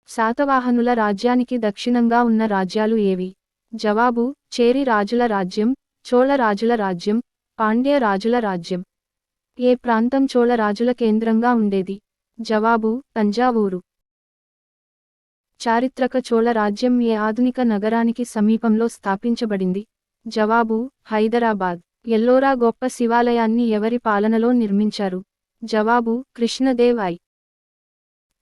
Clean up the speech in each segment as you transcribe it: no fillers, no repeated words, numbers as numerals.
శాతవాహనుల రాజ్యానికి దక్షిణంగా ఉన్న రాజ్యాలు ఏవి? జవాబు: చేరి రాజుల రాజ్యం, చోళ రాజుల రాజ్యం, పాండ్య రాజుల రాజ్యం. ఏ ప్రాంతం చోళ రాజుల కేంద్రంగా ఉండేది? జవాబు: తంజావూరు. చారిత్రక చోళ రాజ్యం ఏ ఆధునిక నగరానికి సమీపంలో స్థాపించబడింది? జవాబు: హైదరాబాద్. ఎల్లోరా గొప్ప శివాలయాన్ని ఎవరి పాలనలో నిర్మించారు? జవాబు: కృష్ణదేవ్ ఐ.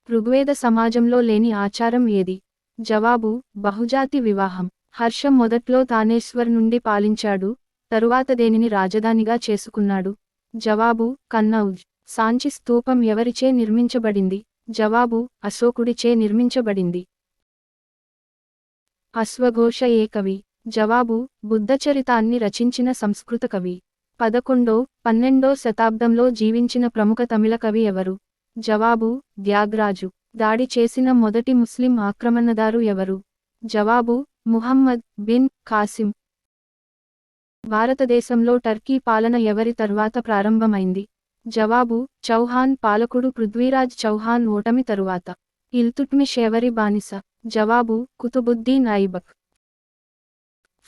ఋగ్వేద సమాజంలో లేని ఆచారం ఏది? జవాబు: బహుజాతి వివాహం. హర్షం మొదట్లో తానేశ్వర్ నుండి పాలించాడు, తరువాత దేనిని రాజధానిగా చేసుకున్నాడు? జవాబు: కన్నౌజ్. సాంచి స్తూపం ఎవరిచే నిర్మించబడింది? జవాబు: అశోకుడిచే నిర్మించబడింది. అశ్వఘోష ఏ కవి? జవాబు: బుద్ధచరితాన్ని రచించిన సంస్కృత కవి. 11-12 శతాబ్దంలో జీవించిన ప్రముఖ తమిళ కవి ఎవరు? జవాబు: త్యాగరాజు. దాడి చేసిన మొదటి ముస్లిం ఆక్రమణదారు ఎవరు? జవాబు: ముహమ్మద్ బిన్ కాసిం. భారతదేశంలో టర్కీ పాలన ఎవరి తర్వాత ప్రారంభమైంది? జవాబు: చౌహాన్ పాలకుడు పృథ్వీరాజ్ చౌహాన్ ఓటమి తరువాత. ఇల్తుట్మిష్ ఎవరి బానిస? జవాబు: కుతుబుద్దీన్ ఐబక్.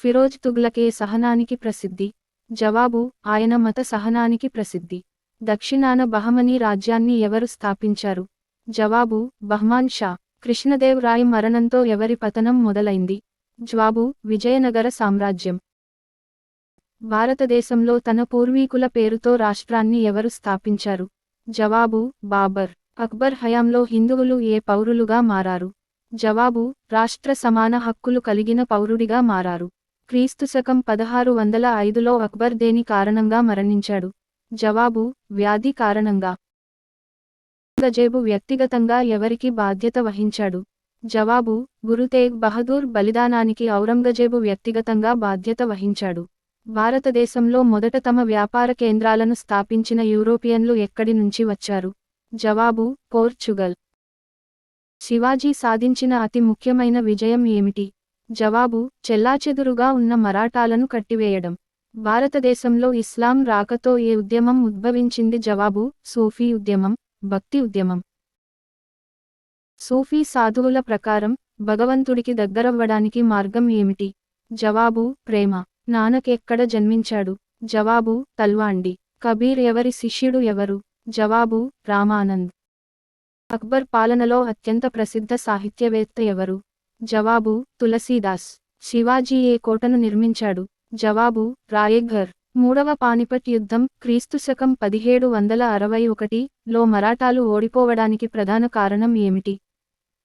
ఫిరోజ్ తుగ్లక్ ఏ సహనానికి ప్రసిద్ధి? జవాబు: ఆయన మత సహనానికి ప్రసిద్ధి. దక్షిణాన బహమనీ రాజ్యాన్ని ఎవరు స్థాపించారు? జవాబు: బహ్మాన్ షా. కృష్ణదేవ్ రాయ్ మరణంతో ఎవరి పతనం మొదలైంది? జవాబు: విజయనగర సామ్రాజ్యం. భారతదేశంలో తన పూర్వీకుల పేరుతో రాష్ట్రాన్ని ఎవరు స్థాపించారు? జవాబు: బాబర్. అక్బర్ హయాంలో హిందువులు ఏ పౌరులుగా మారారు? జవాబు: రాష్ట్ర సమాన హక్కులు కలిగిన పౌరుడిగా మారారు. క్రీస్తుశకం 1605లో అక్బర్ దేని కారణంగా మరణించాడు? జవాబు: వ్యాధి కారణంగా. ఔరంగజేబు వ్యక్తిగతంగా ఎవరికి బాధ్యత వహించాడు? జవాబు: గురు తేగ్ బహదూర్ బలిదానానికి ఔరంగజేబు వ్యక్తిగతంగా బాధ్యత వహించాడు. భారతదేశంలో మొదట తమ వ్యాపార కేంద్రాలను స్థాపించిన యూరోపియన్లు ఎక్కడి నుంచి వచ్చారు? జవాబు: పోర్చుగల్. శివాజీ సాధించిన అతి ముఖ్యమైన విజయం ఏమిటి? జవాబు: చెల్లాచెదురుగా ఉన్న మరాఠాలను కట్టివేయడం. భారతదేశంలో ఇస్లాం రాకతో ఏ ఉద్యమం ఉద్భవించింది? జవాబు: సూఫీ ఉద్యమం, భక్తి ఉద్యమం. సూఫీ సాధువుల ప్రకారం భగవంతుడికి దగ్గరవ్వడానికి మార్గం ఏమిటి? జవాబు: ప్రేమ. నానక్ ఎక్కడ జన్మించాడు? జవాబు: తల్వాండి. కబీర్ ఎవరి శిష్యుడు ఎవరు? జవాబు: రామానంద్. అక్బర్ పాలనలో అత్యంత ప్రసిద్ధ సాహిత్యవేత్త ఎవరు? జవాబు: తులసీదాస్. శివాజీ ఏ కోటను నిర్మించాడు? జవాబు: రాయఘర్. మూడవ పానిపట్ యుద్ధం క్రీస్తుశకం 1761లో మరాఠాలు ఓడిపోవడానికి ప్రధాన కారణం ఏమిటి?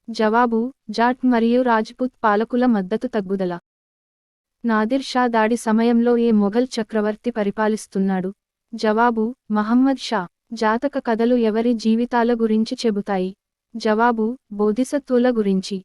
జవాబు: జాట్ మరియు రాజ్పుత్ పాలకుల మద్దతు తగ్గుదల. నాదిర్ షా దాడి సమయంలో ఏ మొఘల్ చక్రవర్తి పరిపాలిస్తున్నాడు? జవాబు: మహమ్మద్ షా. జాతక కథలు ఎవరి జీవితాల గురించి చెబుతాయి? జవాబు: బోధిసత్వుల గురించి.